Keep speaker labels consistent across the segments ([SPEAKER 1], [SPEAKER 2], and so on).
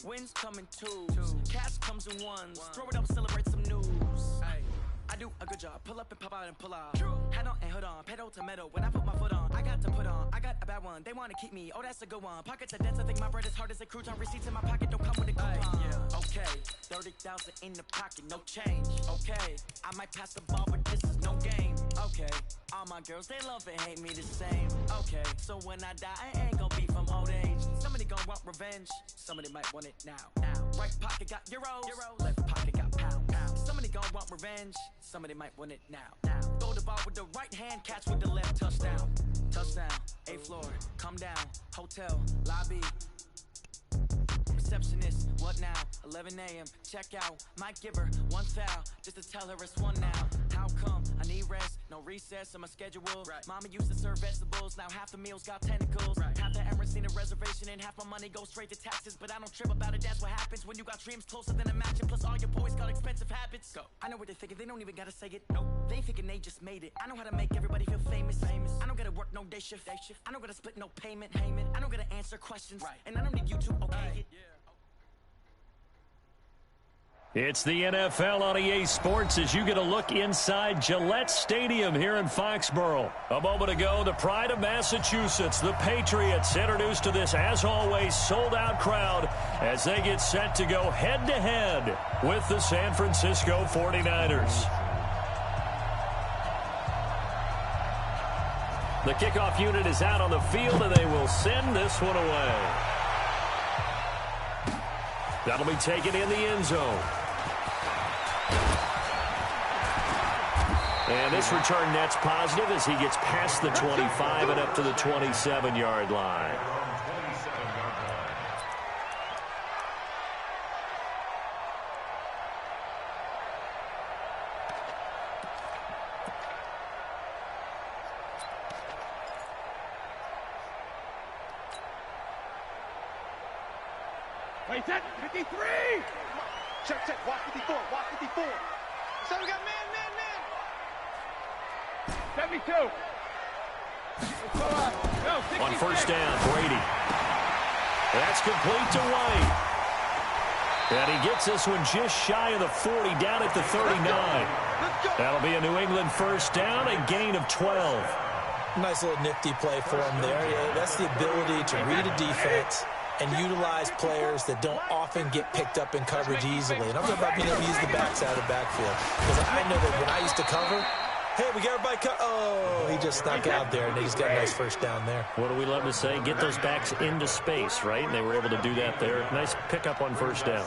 [SPEAKER 1] Wins come in twos, cash comes in ones. Throw it up, celebrate some news. I do a good job, pull up and pop out and pull out. Head on and hood on, pedal to metal. When I put my foot on, I got to put on. I got a bad one, they want to keep me. Oh, that's a good one. Pockets are dense, I think my bread is hard as a crouton. Receipts in my pocket don't come with a coupon. Okay, 30,000 in the pocket, no change. Okay, I might pass the ball, but this is no game. Okay, all my girls, they love and hate me the same. Okay, so when I die, I ain't gonna be from old age. Somebody gonna want revenge, somebody might want it now. Right pocket got euros, left pocket got pounds. Somebody gonna want revenge, somebody might want it now. Throw the ball with the right hand, catch with the left, touchdown. Touchdown, 8th floor, come down, hotel, lobby. Receptionist, what now? 11 a.m. Check out. Might give her one foul just to tell her it's one now. How come? I need rest, no recess in my schedule. Mama used to serve vegetables, now half the meals got tentacles. Half the Emirates need a reservation and half my money goes straight to taxes. But I don't trip about it, that's what happens when you got dreams closer than a mansion. Plus all your boys got expensive habits. Go. I know what they're thinking, they don't even gotta say it. Nope. They ain't thinking they just made it. I know how to make everybody feel famous. I don't gotta work no day shift. I don't gotta split no payment. I don't gotta answer questions. And I don't need you to okay it.
[SPEAKER 2] It's the NFL on EA Sports as you get a look inside Gillette Stadium here in Foxborough. A moment ago, the pride of Massachusetts, the Patriots, introduced to this, as always, sold-out crowd as they get set to go head-to-head with the San Francisco 49ers. The kickoff unit is out on the field, and they will send this one away. That'll be taken in the end zone. And this return net's positive as he gets past the 25 and up to the 27-yard line.
[SPEAKER 3] Wait, set, 53! Check, watch 54, watch 54. So we got man. 72.
[SPEAKER 2] On first down, Brady. That's complete to White. And he gets this one just shy of the 40, down at the 39. That'll be a New England first down, a gain of 12.
[SPEAKER 4] Nice little nifty play for him there. Yeah, that's the ability to read a defense and utilize players that don't often get picked up in coverage easily. And I'm talking about being able to use the backside of the backfield. Because I know that when I used to cover, hey, we got everybody cut. Oh, he just snuck out there, and they just got a nice first down there.
[SPEAKER 2] What do we love to say? Get those backs into space, right? And they were able to do that there. Nice pickup on first down.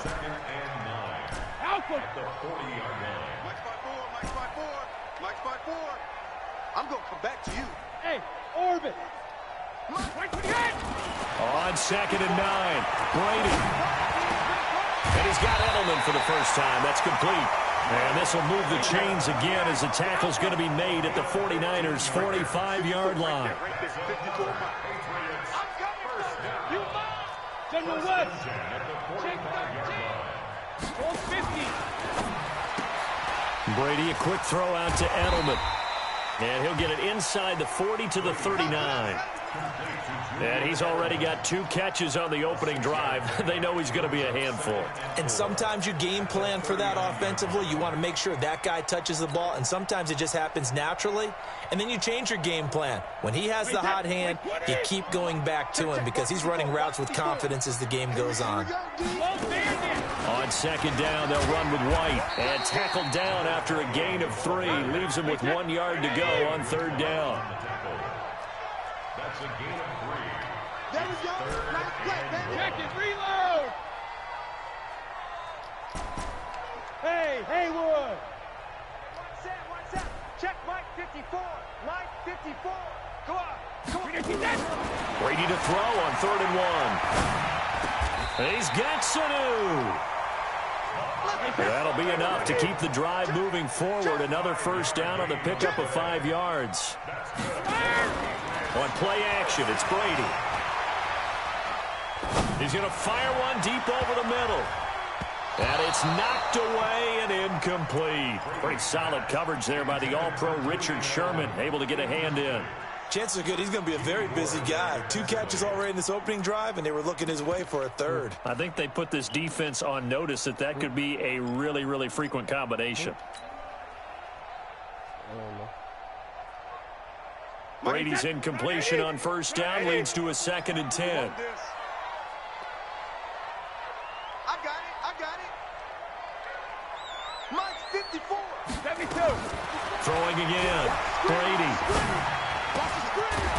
[SPEAKER 3] Mike's by four. I'm going to come back to you.
[SPEAKER 5] Hey, Orbit.
[SPEAKER 2] On 2nd and 9, Brady. And he's got Edelman for the first time. That's complete. And this will move the chains again as the tackle's going to be made at the 49ers' 45-yard line.
[SPEAKER 5] General West. Check 13. 50.
[SPEAKER 2] Brady, a quick throw out to Edelman. And he'll get it inside the 40 to the 39. And he's already got 2 catches on the opening drive. They know he's going to be a handful.
[SPEAKER 4] And sometimes you game plan for that offensively. You want to make sure that guy touches the ball, and sometimes it just happens naturally. And then you change your game plan. When he has the hot hand, you keep going back to him because he's running routes with confidence as the game goes on.
[SPEAKER 2] On 2nd down, they'll run with White. And tackled down after a gain of 3. Leaves him with 1 yard to go on 3rd down.
[SPEAKER 3] That's a gain of 3. There we go. Nice play, baby.
[SPEAKER 5] Check it, reload. Hey, Haywood.
[SPEAKER 3] One set. Check Mike 54. Mike 54. Go on.
[SPEAKER 2] Brady to throw on 3rd and 1. He's got Sanu. That'll be enough to keep the drive moving forward. Another first down on the pickup of 5 yards. On play action, it's Brady. He's going to fire one deep over the middle. And it's knocked away and incomplete. Pretty solid coverage there by the All-Pro Richard Sherman, able to get a hand in.
[SPEAKER 4] Chances are good he's going to be a very busy guy. 2 catches already in this opening drive, and they were looking his way for a third.
[SPEAKER 2] I think they put this defense on notice that could be a really, really frequent combination. Brady's incompletion on first down leads to a 2nd and 10.
[SPEAKER 3] I got it. Mike's 54.
[SPEAKER 5] 72.
[SPEAKER 2] Throwing again. Brady.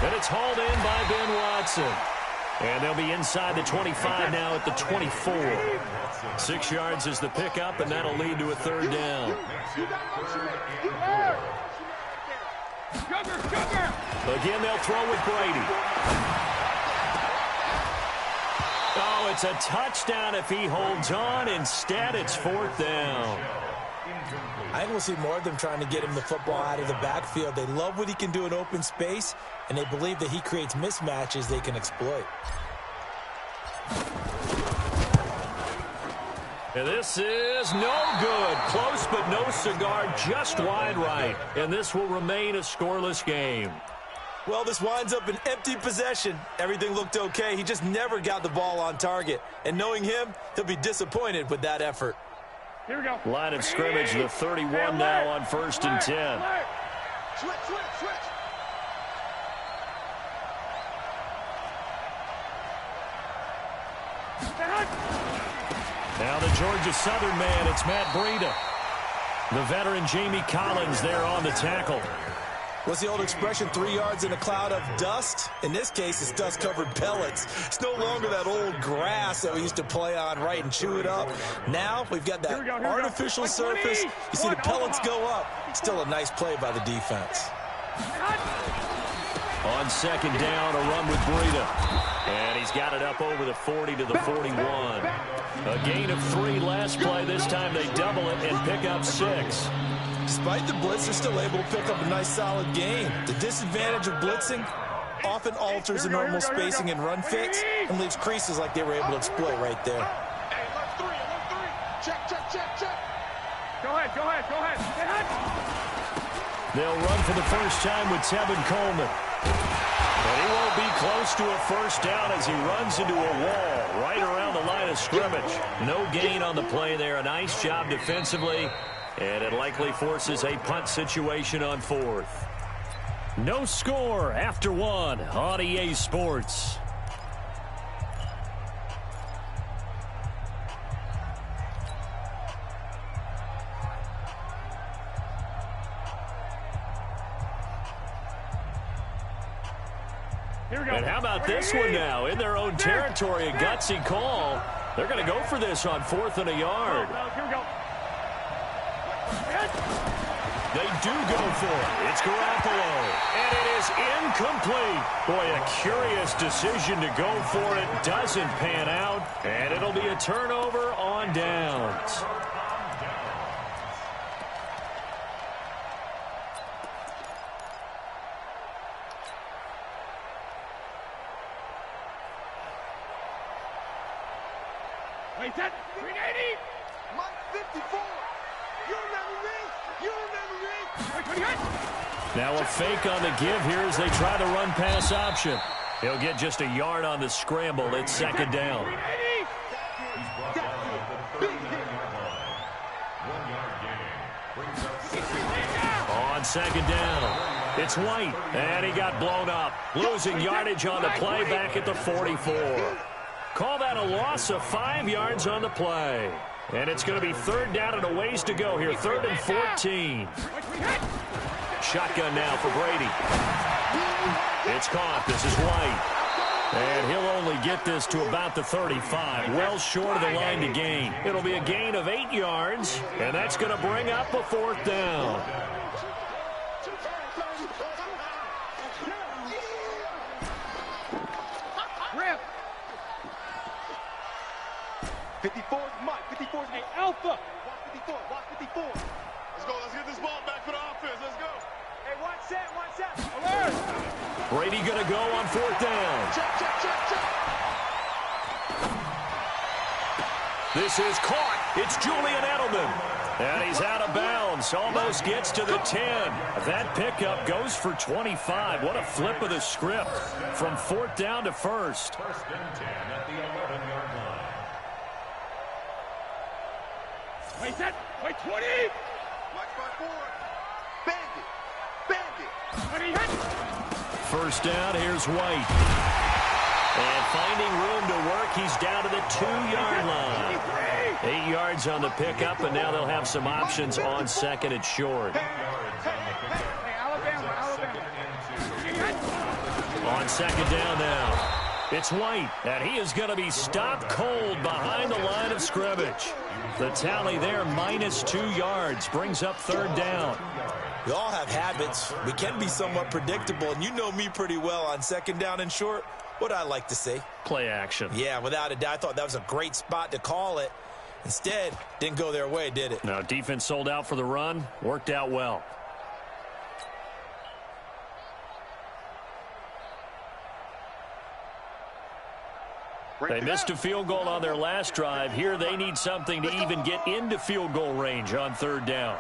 [SPEAKER 2] And it's hauled in by Ben Watson. And they'll be inside the 25 now at the 24. 6 yards is the pickup, and that'll lead to a 3rd down.
[SPEAKER 5] Sugar.
[SPEAKER 2] Again, they'll throw with Brady. Oh, it's a touchdown if he holds on. Instead, it's 4th down.
[SPEAKER 4] I think we'll see more of them trying to get him the football out of the backfield. They love what he can do in open space, and they believe that he creates mismatches they can exploit.
[SPEAKER 2] And this is no good. Close, but no cigar, just wide right. And this will remain a scoreless game.
[SPEAKER 4] Well, this winds up an empty possession. Everything looked okay. He just never got the ball on target. And knowing him, he'll be disappointed with that effort.
[SPEAKER 5] Here we go.
[SPEAKER 2] Line of scrimmage, the 31 now on 1st and 10.
[SPEAKER 3] Switch.
[SPEAKER 2] Now the Georgia Southern man, it's Matt Breida. The veteran Jamie Collins there on the tackle.
[SPEAKER 4] What's the old expression, 3 yards in a cloud of dust? In this case, it's dust-covered pellets. It's no longer that old grass that we used to play on, right, and chew it up. Now we've got that artificial surface. You see the pellets go up. Still a nice play by the defense.
[SPEAKER 2] On 2nd down, a run with Breida. And he's got it up over the 40 to the 41. A gain of 3 last play. This time they double it and pick up 6.
[SPEAKER 4] Despite the blitz, they're still able to pick up a nice, solid gain. The disadvantage of blitzing often alters the normal spacing and run fits and leaves creases like they were able to exploit right there.
[SPEAKER 3] Hey, left 3. Check.
[SPEAKER 5] Go ahead.
[SPEAKER 2] They'll run for the first time with Tevin Coleman. And he won't be close to a first down as he runs into a wall right around the line of scrimmage. No gain on the play there. A nice job defensively. And it likely forces a punt situation on 4th. No score after 1 on EA Sports.
[SPEAKER 5] Here we go.
[SPEAKER 2] And how about this one now? In their own territory, a gutsy call. They're going to go for this on 4th and a yard.
[SPEAKER 5] Here we go.
[SPEAKER 2] They do go for it. It's Garoppolo. And it is incomplete. Boy, a curious decision to go for it. Doesn't pan out. And it'll be a turnover on downs.
[SPEAKER 5] Wait, that 380.
[SPEAKER 3] Mike 54. You remember me?
[SPEAKER 2] Now a fake on the give here as they try the run-pass option. He'll get just a yard on the scramble. It's 2nd down. On 2nd down, it's White, and he got blown up. Losing yardage on the play back at the 44. Call that a loss of 5 yards on the play. And it's going to be 3rd down and a ways to go here. 3rd and 14. Shotgun now for Brady. It's caught. This is White. And he'll only get this to about the 35. Well short of the line to gain. It'll be a gain of 8 yards. And that's going to bring up a 4th down.
[SPEAKER 5] Rip.
[SPEAKER 3] 54's Mike. 54's
[SPEAKER 5] Hey, Alpha.
[SPEAKER 3] Watch 54. Watch 54. Let's go. Let's get this ball back for the offense. Let's go. Hey, one set.
[SPEAKER 5] Alert.
[SPEAKER 2] Brady going to go on 4th down.
[SPEAKER 3] Check.
[SPEAKER 2] This is caught. It's Julian Edelman. And he's out of bounds. Almost gets to the 10. That pickup goes for 25. What a flip of the script from 4th down to 1st.
[SPEAKER 6] First and 10 at the 11-yard line.
[SPEAKER 5] Wait, set. Wait, 20.
[SPEAKER 3] Watch my board. Bandit. Bandit.
[SPEAKER 5] 20, hit.
[SPEAKER 2] First down, here's White. And finding room to work, he's down to the 2-yard line. 8 yards on the pickup, and now they'll have some options on 2nd and short.
[SPEAKER 5] Hey, Alabama.
[SPEAKER 2] On 2nd down now, it's White, and he is going to be stopped cold behind the line of scrimmage. The tally there, -2 yards, brings up 3rd down.
[SPEAKER 4] We all have habits. We can be somewhat predictable, and you know me pretty well on 2nd down and short. What I like to say?
[SPEAKER 2] Play action.
[SPEAKER 4] Yeah, without a doubt, I thought that was a great spot to call it. Instead, didn't go their way, did it?
[SPEAKER 2] No, defense sold out for the run. Worked out well. They missed a field goal on their last drive. Here they need something to even get into field goal range on 3rd down.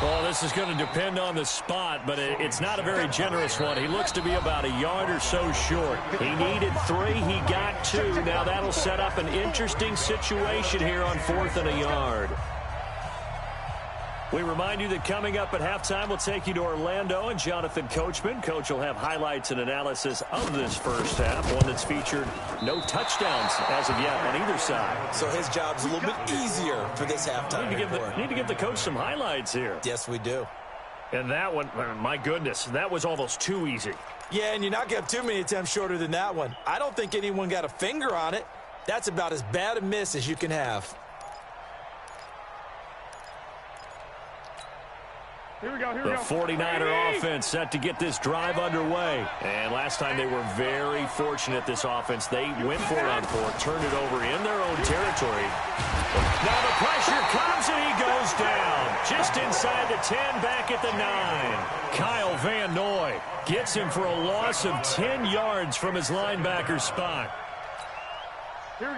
[SPEAKER 2] Well, this is going to depend on the spot, but it's not a very generous one. He looks to be about a yard or so short. He needed 3. He got 2. Now that'll set up an interesting situation here on 4th and a yard. We remind you that coming up at halftime, we'll take you to Orlando and Jonathan Coachman. Coach will have highlights and analysis of this first half, one that's featured no touchdowns as of yet on either side.
[SPEAKER 4] So his job's a little bit easier for this halftime report.
[SPEAKER 2] Need to give the coach some highlights here.
[SPEAKER 4] Yes, we do.
[SPEAKER 2] And that one, my goodness, that was almost too easy.
[SPEAKER 4] Yeah, and you're not going to have too many attempts shorter than that one. I don't think anyone got a finger on it. That's about as bad a miss as you can have.
[SPEAKER 5] Here we go.
[SPEAKER 2] The 49er offense set to get this drive underway. And last time they were very fortunate, this offense. They went for it on 4th, turned it over in their own territory. Now the pressure comes and he goes down. Just inside the 10, back at the 9. Kyle Van Noy gets him for a loss of 10 yards from his linebacker spot.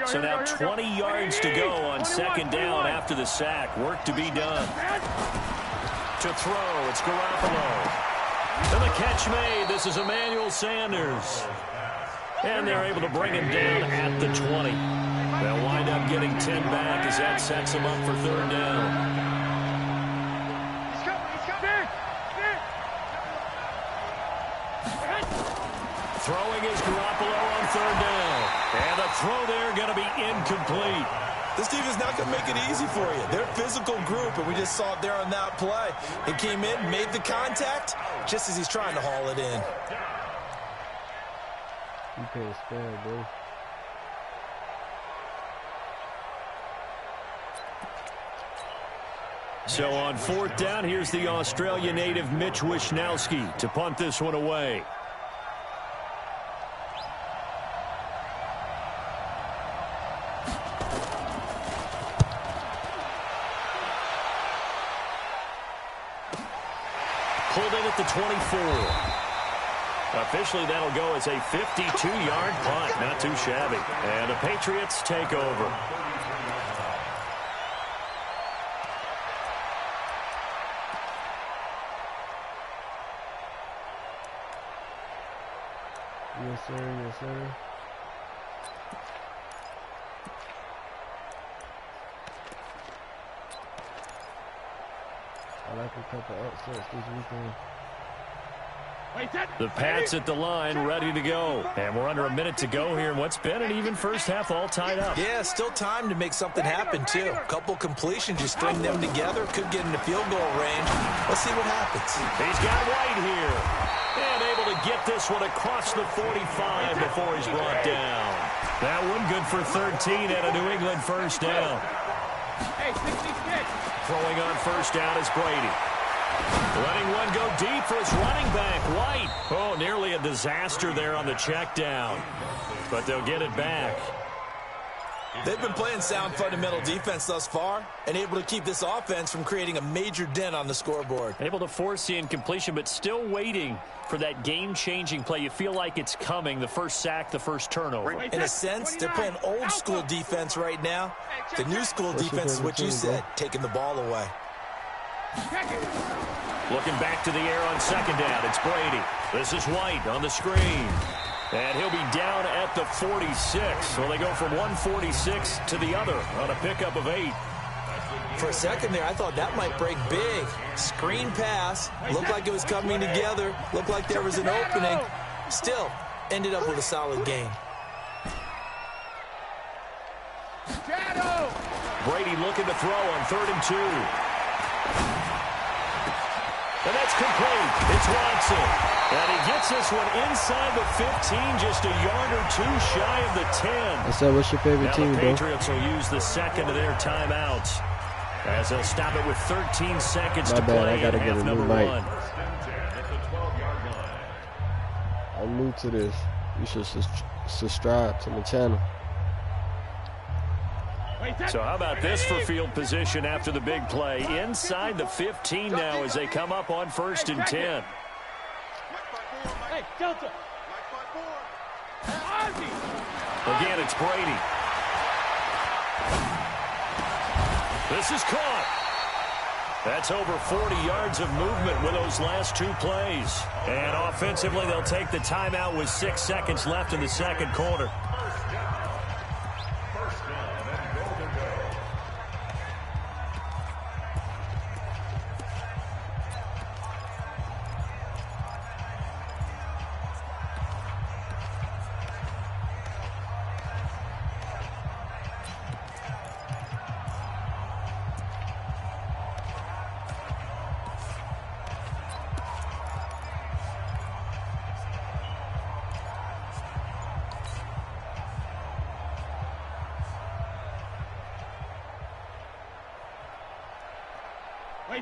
[SPEAKER 2] So now 20 yards to go on 2nd down after the sack. Work to be done. To throw, it's Garoppolo. And the catch made. This is Emmanuel Sanders. And they're able to bring him down at the 20. They'll wind up getting 10 back as that sets him up for 3rd down.
[SPEAKER 5] He's coming.
[SPEAKER 2] Throwing is Garoppolo on 3rd down. And the throw there going to be incomplete.
[SPEAKER 4] This team is not going to make it easy for you. They're a physical group, and we just saw it there on that play. He came in, made the contact, just as he's trying to haul it in.
[SPEAKER 7] You can't stand, bro.
[SPEAKER 2] So on 4th down, here's the Australia native Mitch Wishnowski to punt this one away. Pulled in at the 24. Officially, that'll go as a 52-yard punt. Not too shabby. And the Patriots take over.
[SPEAKER 7] Yes, sir. Yes, sir. I like a couple upsets this weekend.
[SPEAKER 2] The Pats at the line, ready to go. And we're under a minute to go here in what's been an even first half, all tied up.
[SPEAKER 4] Yeah, still time to make something happen, too. A couple completions, you string them together, could get into field goal range. Let's see what happens.
[SPEAKER 2] He's got White here. And able to get this one across the 45 before he's brought down. That one good for 13 at a New England first down.
[SPEAKER 5] Hey, 66.
[SPEAKER 2] Throwing on first down is Brady. Letting one go deep for his running back, White. Oh, nearly a disaster there on the check down. But they'll get it back.
[SPEAKER 4] They've been playing sound fundamental defense thus far and able to keep this offense from creating a major dent on the scoreboard.
[SPEAKER 2] Able to force the incompletion, but still waiting for that game-changing play. You feel like it's coming, the first sack, the first turnover.
[SPEAKER 4] In a sense, they're playing old-school defense right now. The new-school defense is what you said, taking the ball away.
[SPEAKER 2] Looking back to the air on second down, it's Brady. This is White on the screen. And he'll be down at the 46. So they go from 146 to the other on a pickup of 8.
[SPEAKER 4] For a second there, I thought that might break big. Screen pass. Looked like it was coming together. Looked like there was an opening. Still, ended up with a solid gain.
[SPEAKER 2] Brady looking to throw on 3rd and 2. And that's complete. It's Watson. And he gets this one inside the 15, just a yard or 2 shy of the 10.
[SPEAKER 7] I said, what's your favorite team,
[SPEAKER 2] the
[SPEAKER 7] bro?
[SPEAKER 2] Patriots will use the second of their timeouts as they'll stop it with 13 seconds to play.
[SPEAKER 7] I gotta
[SPEAKER 2] in
[SPEAKER 7] get
[SPEAKER 2] half
[SPEAKER 7] a new
[SPEAKER 2] number
[SPEAKER 7] mic.
[SPEAKER 2] 1.
[SPEAKER 7] I'm new to this. You should subscribe to my channel.
[SPEAKER 2] So how about this for field position after the big play? Inside the 15 now as they come up on 1st and 10.
[SPEAKER 5] Hey, Delta.
[SPEAKER 2] Again, it's Brady. This is caught. That's over 40 yards of movement with those last 2 plays. And offensively, they'll take the timeout with 6 seconds left in the second quarter.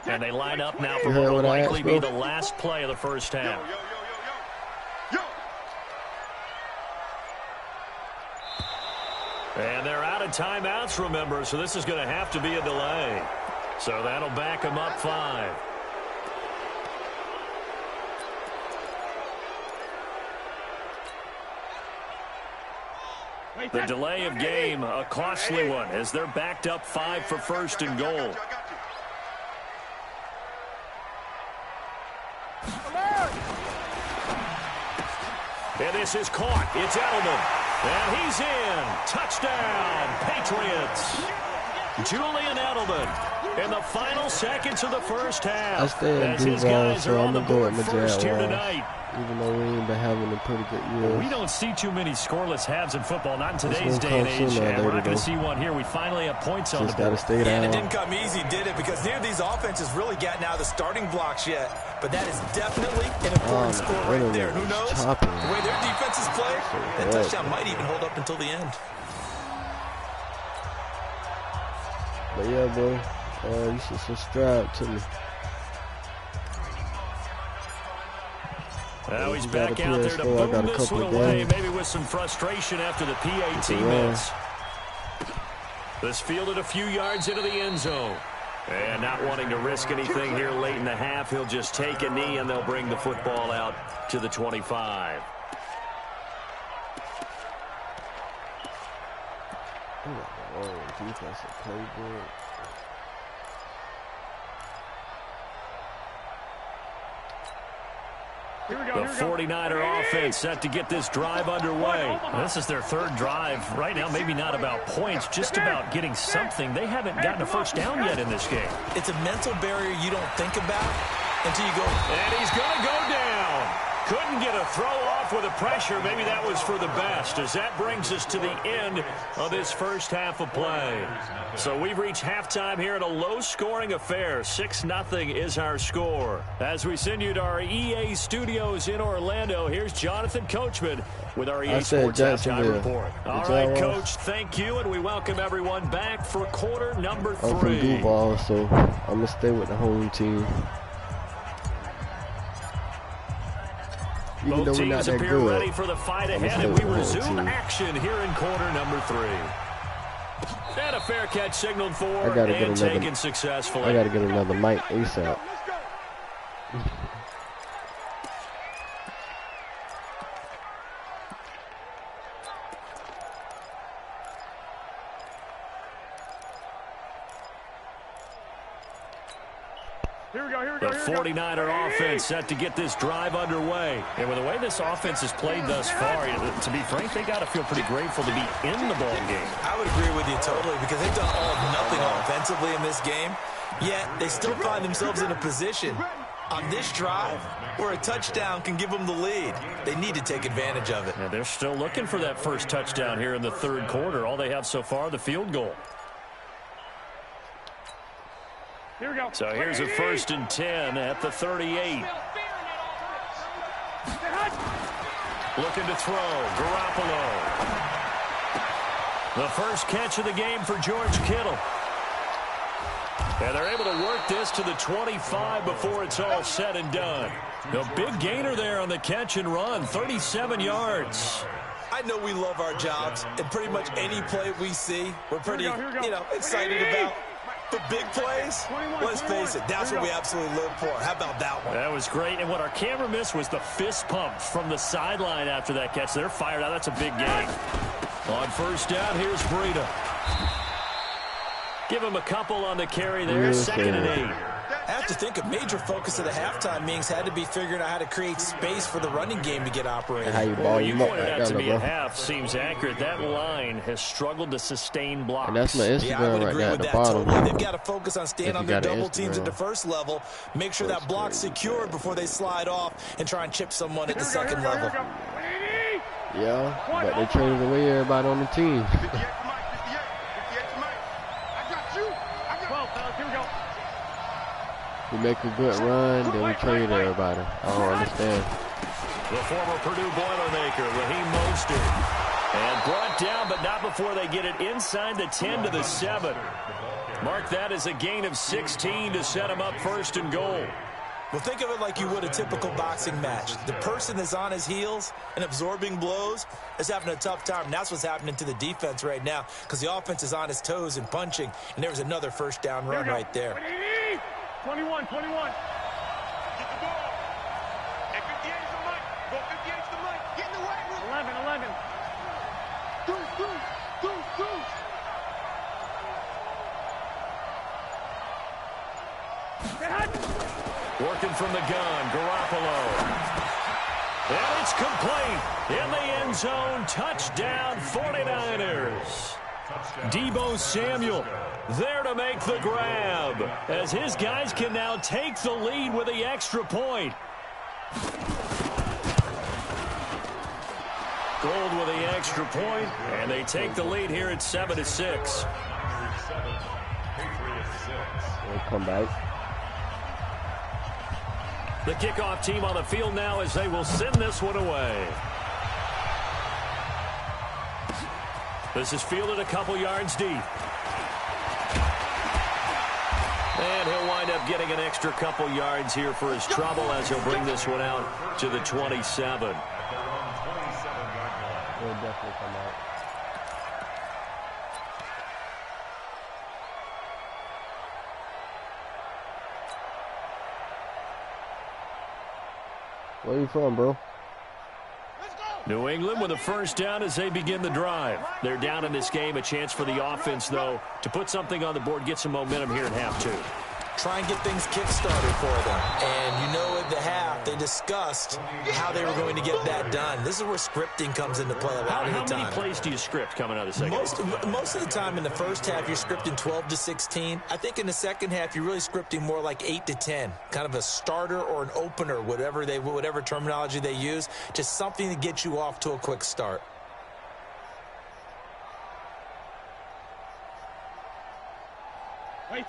[SPEAKER 2] And they line up now for what will likely be the last play of the first half. And they're out of timeouts, remember, so this is going to have to be a delay. So that'll back them up 5. The delay of game, a costly one, as they're backed up 5 for 1st and goal. And this is caught. It's Edelman. And he's in. Touchdown, Patriots. Julian Edelman in the final seconds of the first half.
[SPEAKER 7] I stay in Duval, so I'm going to go with my
[SPEAKER 2] first here tonight.
[SPEAKER 7] Even though we ain't been having a pretty good year.
[SPEAKER 2] We don't see too many scoreless halves in football, not in today's day and age. And we're not going to see one here. We finally have points on the board.
[SPEAKER 4] Yeah, and it didn't come easy, did it? Because neither of these offenses really gotten out of the starting blocks yet. But that is definitely an important score right there. Who knows? The way their defenses play, that touchdown might even hold up until the end.
[SPEAKER 7] But yeah, bro, you should subscribe to me.
[SPEAKER 2] Now he's back out there to boom this one away, maybe with some frustration after the PAT miss. This fielded a few yards into the end zone. And not wanting to risk anything here late in the half, he'll just take a knee and they'll bring the football out to the 25.
[SPEAKER 7] Defensive playbook.
[SPEAKER 2] The 49er offense set to get this drive underway. This is their 3rd drive. Right now, maybe not about points, just about getting something. They haven't gotten a first down yet in this game.
[SPEAKER 4] It's a mental barrier you don't think about until you go.
[SPEAKER 2] And he's going to go down. Couldn't get a throw off with the pressure. Maybe that was for the best, as that brings us to the end of this first half of play. So we've reached halftime here in a low-scoring affair. 6-0 is our score. As we send you to our EA studios in Orlando, here's Jonathan Coachman with our EA Sports Halftime Report. All right, Coach, thank you, and we welcome everyone back for quarter number 3.
[SPEAKER 7] I'm from Duval, so I'm going to stay with the home team.
[SPEAKER 2] Both teams appear ready for the fight ahead, and we resume action here in quarter number 3. And a fair catch signaled for and taken successfully.
[SPEAKER 7] I got to get another mic ASAP.
[SPEAKER 2] The 49er offense set to get this drive underway. And with the way this offense has played thus far, to be frank, they got to feel pretty grateful to be in the ball game.
[SPEAKER 4] I would agree with you totally because they've done all of nothing offensively in this game, yet they still find themselves in a position on this drive where a touchdown can give them the lead. They need to take advantage of it.
[SPEAKER 2] Yeah, they're still looking for that first touchdown here in the third quarter. All they have so far, the field goal.
[SPEAKER 3] Here we go.
[SPEAKER 2] So here's a 1st and 10 at the 38. Looking to throw. Garoppolo. The first catch of the game for George Kittle. And they're able to work this to the 25 before it's all said and done. A big gainer there on the catch and run, 37 yards.
[SPEAKER 4] I know we love our jobs, and pretty much any play we see, we're pretty, excited about. The big plays, let's face it, that's what we absolutely live for. How about that one?
[SPEAKER 2] That was great, and what our camera missed was the fist pump from the sideline after that catch. They're fired out. That's a big game. On first down, here's Breida. Give him a couple on the carry there. 2nd and 8.
[SPEAKER 4] I have to think a major focus of the halftime meetings had to be figuring out how to create space for the running game to get operating.
[SPEAKER 7] How you ball
[SPEAKER 2] you
[SPEAKER 7] him up
[SPEAKER 2] pointed
[SPEAKER 7] right
[SPEAKER 2] out to
[SPEAKER 7] there,
[SPEAKER 2] me
[SPEAKER 7] bro.
[SPEAKER 2] a half seems accurate. That line has struggled to sustain blocks.
[SPEAKER 7] And that's my Instagram
[SPEAKER 4] Yeah, I would
[SPEAKER 7] right
[SPEAKER 4] agree
[SPEAKER 7] there at
[SPEAKER 4] with
[SPEAKER 7] the
[SPEAKER 4] that
[SPEAKER 7] bottom.
[SPEAKER 4] totally. They've got to focus on staying
[SPEAKER 7] If
[SPEAKER 4] on
[SPEAKER 7] you
[SPEAKER 4] their
[SPEAKER 7] got an
[SPEAKER 4] double teams at
[SPEAKER 7] Instagram.
[SPEAKER 4] the first level, make sure that block's secured before they slide off and try and chip someone at the second level.
[SPEAKER 7] Yeah, but they traded away everybody on the team.
[SPEAKER 5] 58 to Mike, 58 to Mike. I got you.
[SPEAKER 3] 12, fellas, here we go.
[SPEAKER 7] We make a good run, then we trade everybody. I don't understand.
[SPEAKER 2] The former Purdue Boilermaker, Raheem Mostert. And brought down, but not before they get it inside the 10 to the 7. Mark that as a gain of 16 to set them up 1st and goal.
[SPEAKER 4] Well, think of it like you would a typical boxing match. The person that's on his heels and absorbing blows is having a tough time. And that's what's happening to the defense right now because the offense is on his toes and punching. And there was another first down run right there.
[SPEAKER 3] 21.
[SPEAKER 5] Get the ball. And 58 is the Mike. Go 58 is the Mike. Get in the way.
[SPEAKER 3] 11.
[SPEAKER 5] Deuce.
[SPEAKER 2] Working from the gun, Garoppolo. And it's complete. In the end zone, touchdown 49ers. Deebo Samuel there to make the grab as his guys can now take the lead with the extra point. Gold with the extra point, and they take the lead here at 7-6.
[SPEAKER 7] We'll come back.
[SPEAKER 2] The kickoff team on the field now as they will send this one away. This is fielded a couple yards deep. And he'll wind up getting an extra couple yards here for his trouble as he'll bring this one out to the 27.
[SPEAKER 7] He'll definitely come out. Where you from, bro?
[SPEAKER 2] New England with a first down as they begin the drive. They're down in this game. A chance for the offense, though, to put something on the board, get some momentum here in half two.
[SPEAKER 4] Try and get things kick-started for them. And you know at the half, they discussed how they were going to get that done. This is where scripting comes into play a lot of the time.
[SPEAKER 2] How many plays do you script coming out of the second half?
[SPEAKER 4] Most of the time in the first half, you're scripting 12 to 16. I think in the second half, you're really scripting more like 8 to 10. Kind of a starter or an opener, whatever terminology they use. Just something to get you off to a quick start.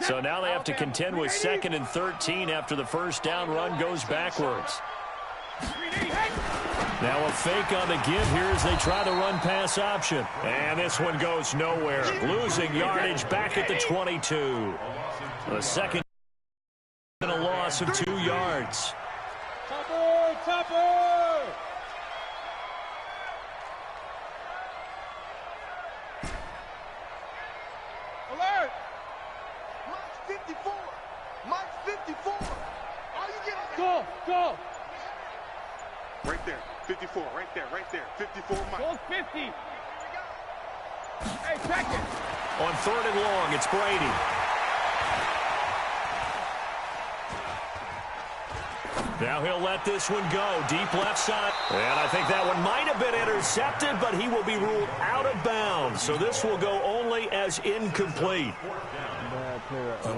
[SPEAKER 2] So now they have to contend with 2nd and 13 after the first down run goes backwards. Now a fake on the give here as they try the run-pass option. And this one goes nowhere. Losing yardage back at the 22. The second and a loss of 2 yards.
[SPEAKER 3] Topper! go.
[SPEAKER 5] Right there. 54. Right there. Right there. 54. Mike.
[SPEAKER 3] Goal 50. Hey, check it.
[SPEAKER 2] On 3rd and long, it's Brady. Now he'll let this one go. Deep left side. And I think that one might have been intercepted, but he will be ruled out of bounds. So this will go only as incomplete.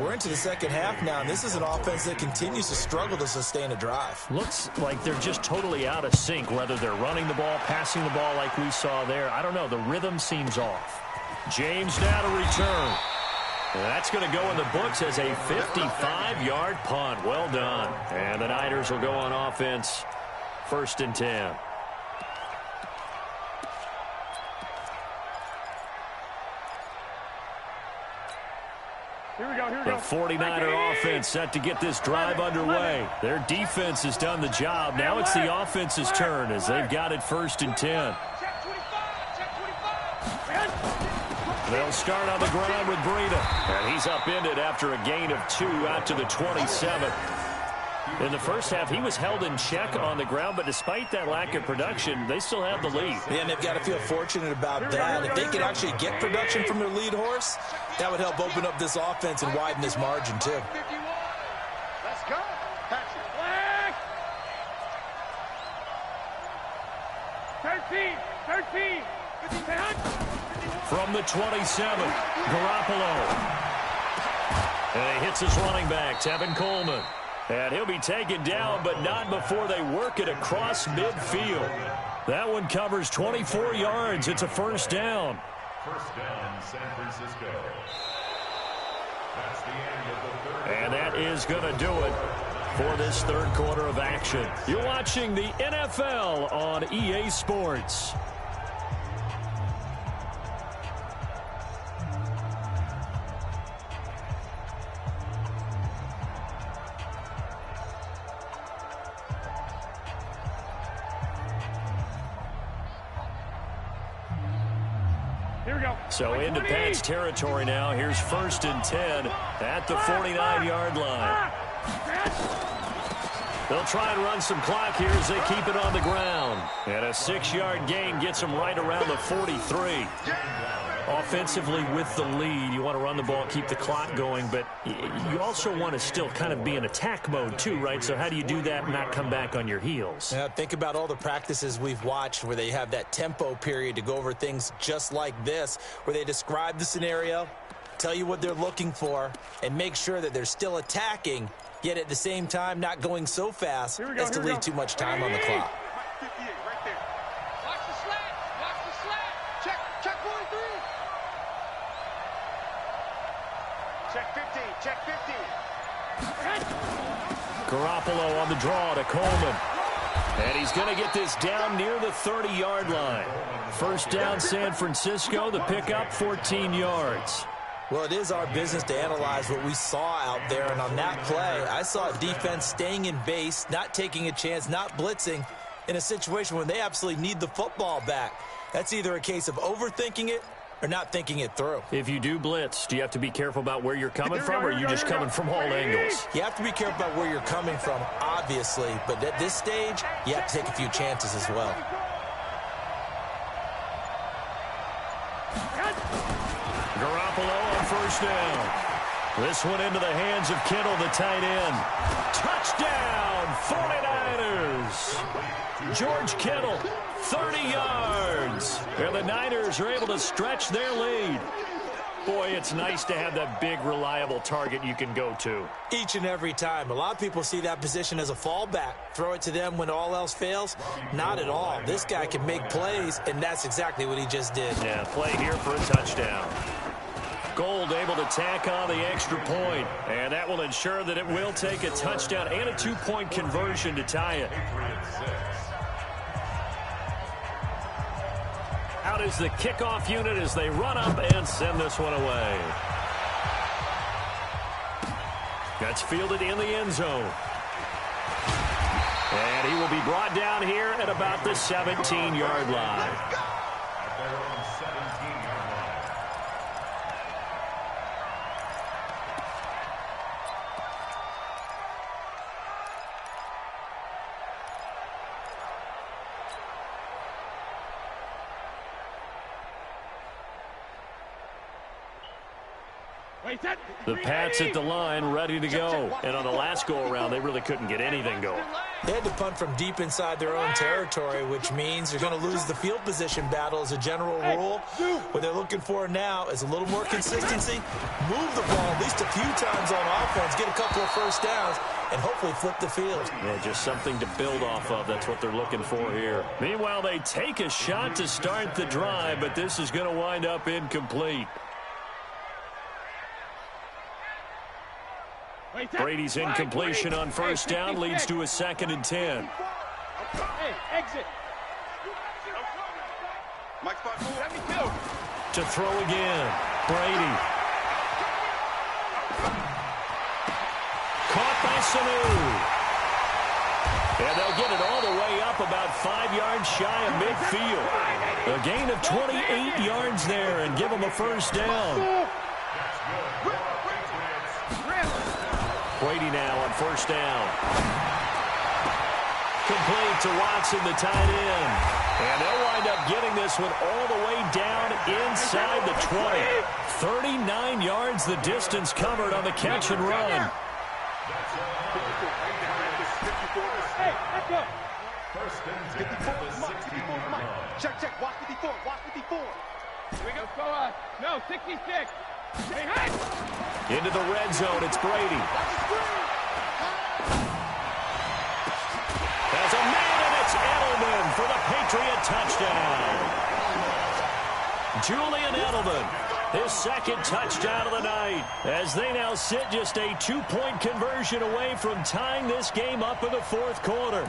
[SPEAKER 4] We're into the second half now, and this is an offense that continues to struggle to sustain a drive.
[SPEAKER 2] Looks like they're just totally out of sync, whether they're running the ball, passing the ball like we saw there. I don't know. The rhythm seems off. James now to return. And that's going to go in the books as a 55-yard punt. Well done. And the Niners will go on offense. 1st and 10.
[SPEAKER 3] Here we go, here we
[SPEAKER 2] The
[SPEAKER 3] go.
[SPEAKER 2] 49er offense set to get this drive underway. Their defense has done the job. Now it's the offense's turn as they've got it 1st and 10.
[SPEAKER 3] Check 25, check 25.
[SPEAKER 2] They'll start on the ground with Breida. And he's upended after a gain of 2 out to the 27. In the first half, he was held in check on the ground, but despite that lack of production, they still have the lead.
[SPEAKER 4] Yeah, and they've got to feel fortunate about that. If they can actually get production from their lead horse, that would help open up this offense and widen this margin, too.
[SPEAKER 3] 51. Let's go. Patrick. Black. 13. 13.
[SPEAKER 2] From the 27, Garoppolo. And he hits his running back, Tevin Coleman. And he'll be taken down, but not before they work it across midfield. That one covers 24 yards. It's a 1st down.
[SPEAKER 6] 1st down, San Francisco. That's the end of the 3rd.
[SPEAKER 2] And that is going to do it for this 3rd quarter of action. You're watching the NFL on EA Sports. So into Pat's territory now. Here's 1st and 10 at the 49-yard line. They'll try and run some clock here as they keep it on the ground. And a 6-yard gain gets them right around the 43. Offensively with the lead, you want to run the ball, keep the clock going, but you also want to still kind of be in attack mode too, right? So how do you do that and not come back on your heels?
[SPEAKER 4] Yeah, think about all the practices we've watched where they have that tempo period to go over things just like this, where they describe the scenario, tell you what they're looking for, and make sure that they're still attacking, yet at the same time not going so fast as to leave too much time on the clock.
[SPEAKER 5] 58, right there.
[SPEAKER 3] Watch the slant. Watch the slant. Check 43.
[SPEAKER 5] Check 15. Check 15.
[SPEAKER 2] Garoppolo on the draw to Coleman. And he's going to get this down near the 30-yard line. 1st down, San Francisco. The pickup, 14 yards.
[SPEAKER 4] Well, it is our business to analyze what we saw out there, and on that play, I saw defense staying in base, not taking a chance, not blitzing in a situation when they absolutely need the football back. That's either a case of overthinking it or not thinking it through.
[SPEAKER 2] If you do blitz, do you have to be careful about where you're coming from, or are you just coming from all angles?
[SPEAKER 4] You have to be careful about where you're coming from, obviously, but at this stage, you have to take a few chances as well.
[SPEAKER 2] Garoppolo on 1st down. This one into the hands of Kittle, the tight end. Touchdown, 49ers. George Kittle, 30 yards. And the Niners are able to stretch their lead. Boy, it's nice to have that big, reliable target you can go to.
[SPEAKER 4] Each and every time. A lot of people see that position as a fallback. Throw it to them when all else fails. Not at all. This guy can make plays, and that's exactly what he just did.
[SPEAKER 2] Yeah, play here for a touchdown. Gold able to tack on the extra point, and that will ensure that it will take a touchdown and a 2-point conversion to tie it. Out is the kickoff unit as they run up and send this one away. That's fielded in the end zone. And he will be brought down here at about the 17-yard line. The Pats at the line, ready to go. And on the last go-around, they really couldn't get anything going.
[SPEAKER 4] They had to punt from deep inside their own territory, which means they're going to lose the field position battle as a general rule. What they're looking for now is a little more consistency, move the ball at least a few times on offense, get a couple of first downs, and hopefully flip the field.
[SPEAKER 2] Yeah, just something to build off of. That's what they're looking for here. Meanwhile, they take a shot to start the drive, but this is going to wind up incomplete. Brady's incompletion on first down leads to a 2nd and 10.
[SPEAKER 3] Hey, exit.
[SPEAKER 5] Mike 5-4.
[SPEAKER 2] To throw again. Brady. Caught by Sanu. And they'll get it all the way up about 5 yards shy of midfield. A gain of 28 yards there and give them a first down. Brady now on first down. Complete to Watson, the tight end. And they'll wind up getting this one all the way down inside the 20. 39 yards the distance covered on the catch and run.
[SPEAKER 3] Hey, let's go.
[SPEAKER 6] First and 10 at the 60-yard line.
[SPEAKER 3] Check. Watch 54. Here we go. No, 66. Hey.
[SPEAKER 2] Into the red zone, it's Brady. There's a man, and it's Edelman for the Patriot touchdown. Julian Edelman, his 2nd touchdown of the night, as they now sit just a 2-point conversion away from tying this game up in the 4th quarter.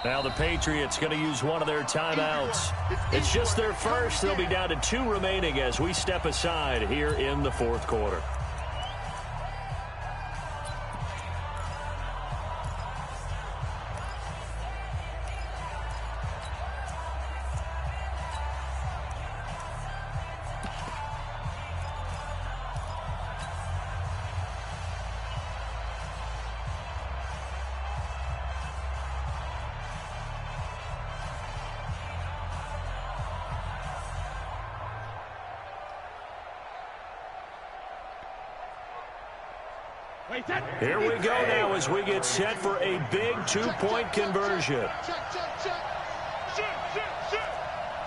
[SPEAKER 2] Now the Patriots going to use one of their timeouts. It's just their first. They'll be down to 2 remaining as we step aside here in the 4th quarter. Here we go now as we get set for a big 2-point conversion.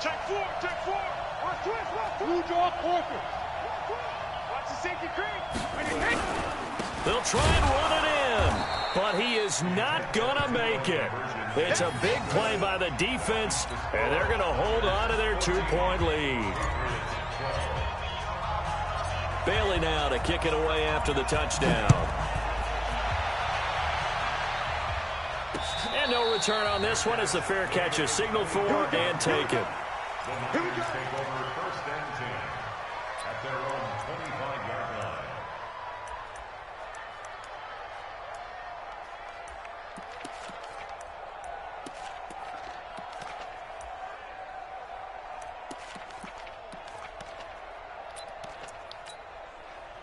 [SPEAKER 3] Check 4. Blue jaw corker. Watch the safety creep.
[SPEAKER 2] They'll try and run it in, but he is not going to make it. It's a big play by the defense, and they're going to hold on to their 2-point lead. Bailey now to kick it away after the touchdown. And no return on this one as the fair catch is signaled for and taken.
[SPEAKER 6] The Niners take over 1st and 10 at their own 25-yard line.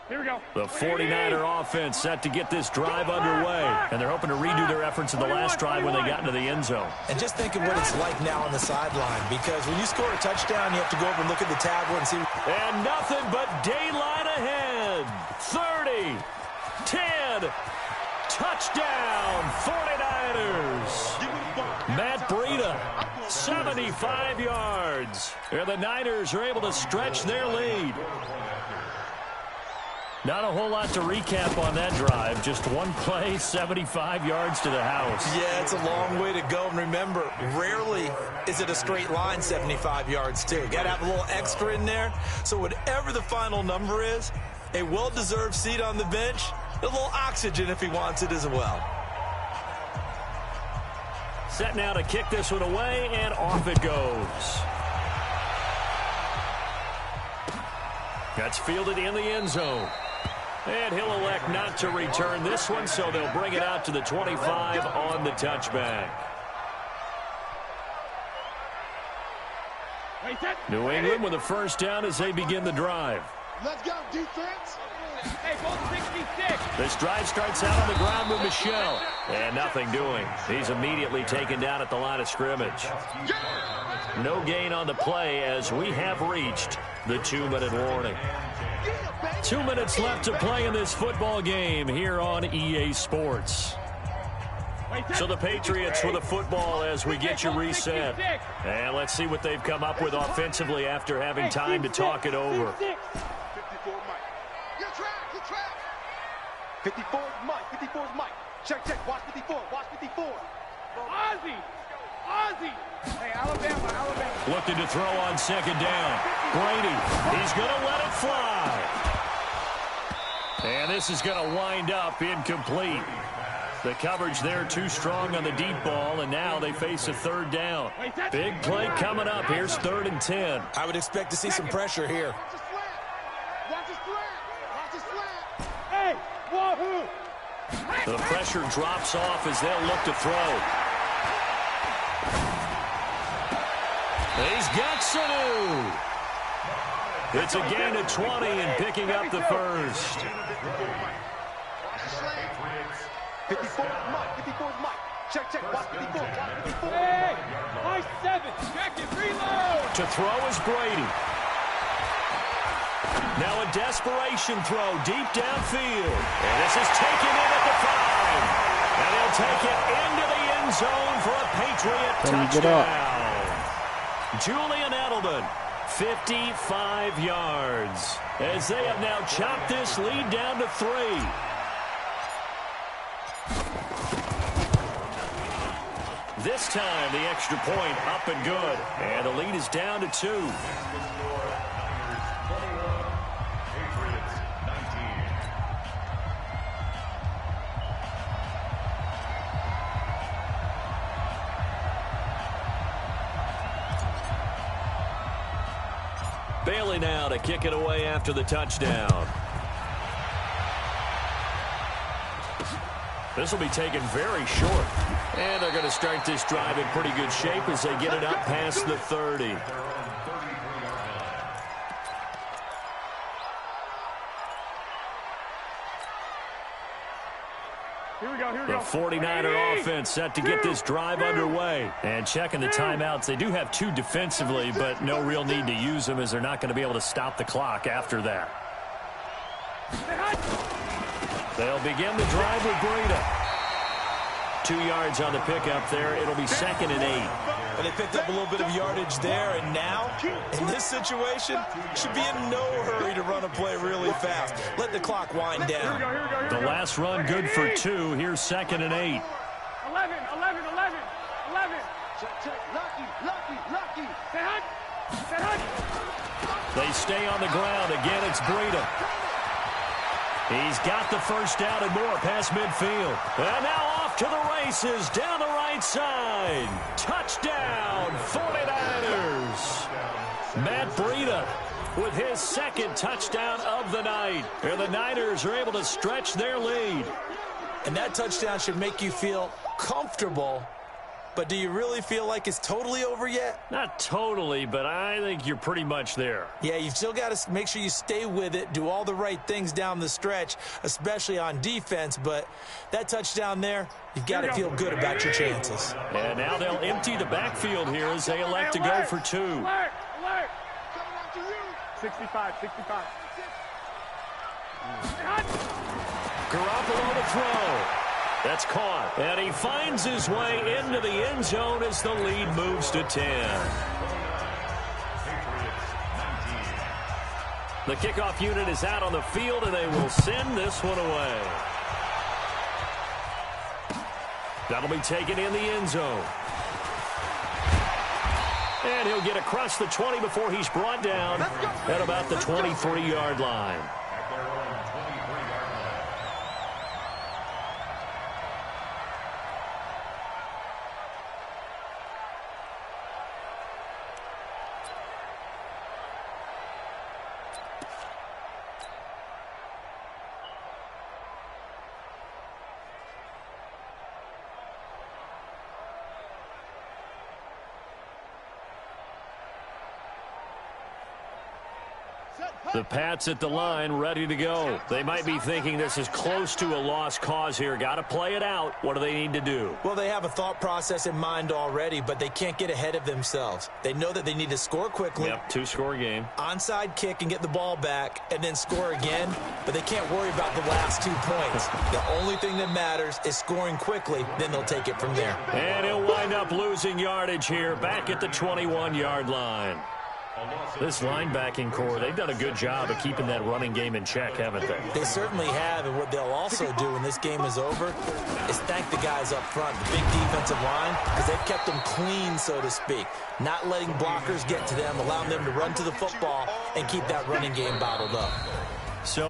[SPEAKER 3] Here we go.
[SPEAKER 2] The 49er offense set to get this drive underway. And they're hoping to redo their efforts in the last drive when they got into the end zone.
[SPEAKER 4] And just think of what it's like now on the sideline, because when you score a touchdown, you have to go over and look at the tablet and see.
[SPEAKER 2] And nothing but daylight ahead. 30, 10, touchdown, 49ers. Matt Breida, 75 yards. And the Niners are able to stretch their lead. Not a whole lot to recap on that drive. Just one play, 75 yards to the house.
[SPEAKER 4] Yeah, it's a long way to go. And remember, rarely is it a straight line 75 yards, too. Got to have a little extra in there. So whatever the final number is, a well-deserved seat on the bench, a little oxygen if he wants it as well.
[SPEAKER 2] Set now to kick this one away, and off it goes. That's fielded in the end zone. And he'll elect not to return this one, so they'll bring it out to the 25 on the touchback. New England with a first down as they begin the drive.
[SPEAKER 3] Let's go, defense.
[SPEAKER 8] Hey, ball 66.
[SPEAKER 2] This drive starts out on the ground with Michel. And nothing doing. He's immediately taken down at the line of scrimmage. No gain on the play as we have reached the 2-minute warning. 2 minutes left to play in this football game here on EA Sports. So the Patriots with the football as we get you reset. And let's see what they've come up with offensively after having time to talk it over.
[SPEAKER 3] 54 Mike. You're trapped. 54 Mike. 54 Mike. Check. Watch 54. Watch 54.
[SPEAKER 8] Ozzie. Hey, Alabama.
[SPEAKER 2] Looking to throw on second down. Brady, he's going to let it fly. And this is going to wind up incomplete. The coverage there too strong on the deep ball, and now they face a third down. Big play coming up. Here's 3rd and 10.
[SPEAKER 4] I would expect to see some pressure here.
[SPEAKER 3] Watch the slant.
[SPEAKER 8] Hey, wahoo.
[SPEAKER 2] The pressure drops off as they'll look to throw. He's got Sanu. It's a gain of 20 and picking up the first.
[SPEAKER 3] 54 Mike. Check. Watch 54.
[SPEAKER 8] Hey, my 7. Check it, reload.
[SPEAKER 2] To throw is Brady. Now a desperation throw deep downfield. And this is taken in at the 5. And he'll take it into the end zone for a Patriot touchdown. Julian Edelman, 55 yards. As they have now chopped this lead down to 3. This time, the extra point up and good. And the lead is down to 2. Bailey now to kick it away after the touchdown. This will be taken very short. And they're going to start this drive in pretty good shape as they get it up past the 30.
[SPEAKER 8] Here we go.
[SPEAKER 2] The 49er offense set to get this drive underway. And checking the timeouts, they do have 2 defensively, but no real need to use them as they're not going to be able to stop the clock after that. They'll begin the drive with Breida. 2 yards on the pickup there. It'll be 2nd and 8.
[SPEAKER 4] And they picked up a little bit of yardage there, and now, in this situation, should be in no hurry to run a play really fast. Let the clock wind down.
[SPEAKER 2] The last run good for 2. Here's 2nd and 8.
[SPEAKER 8] 11.
[SPEAKER 3] Check. Lucky.
[SPEAKER 2] They stay on the ground. Again, it's Breida. He's got the first down and more past midfield. And now off to the races down the right side. Touchdown, 49ers. Matt Breida with his 2nd touchdown of the night. And the Niners are able to stretch their lead.
[SPEAKER 4] And that touchdown should make you feel comfortable. But do you really feel like it's totally over yet?
[SPEAKER 2] Not totally, but I think you're pretty much there.
[SPEAKER 4] Yeah, you've still got to make sure you stay with it, do all the right things down the stretch, especially on defense. But that touchdown there, you've got to feel good about your chances.
[SPEAKER 2] And now they'll empty the backfield here as they elect to go for 2.
[SPEAKER 8] Alert. 65.
[SPEAKER 2] Garoppolo to throw. That's caught. And he finds his way into the end zone as the lead moves to 10. The kickoff unit is out on the field, and they will send this one away. That'll be taken in the end zone. And he'll get across the 20 before he's brought down at about the 23-yard line. The Pats at the line, ready to go. They might be thinking this is close to a lost cause here. Got to play it out. What do they need to do?
[SPEAKER 4] Well, they have a thought process in mind already, but they can't get ahead of themselves. They know that they need to score quickly.
[SPEAKER 2] Yep, two-score game.
[SPEAKER 4] Onside kick and get the ball back and then score again, but they can't worry about the last 2 points. The only thing that matters is scoring quickly, then they'll take it from there.
[SPEAKER 2] And he'll wind up losing yardage here, back at the 21-yard line. This linebacking core, they've done a good job of keeping that running game in check, haven't they?
[SPEAKER 4] They certainly have, and what they'll also do when this game is over is thank the guys up front, the big defensive line, because they've kept them clean, so to speak. Not letting blockers get to them, allowing them to run to the football and keep that running game bottled up.
[SPEAKER 2] So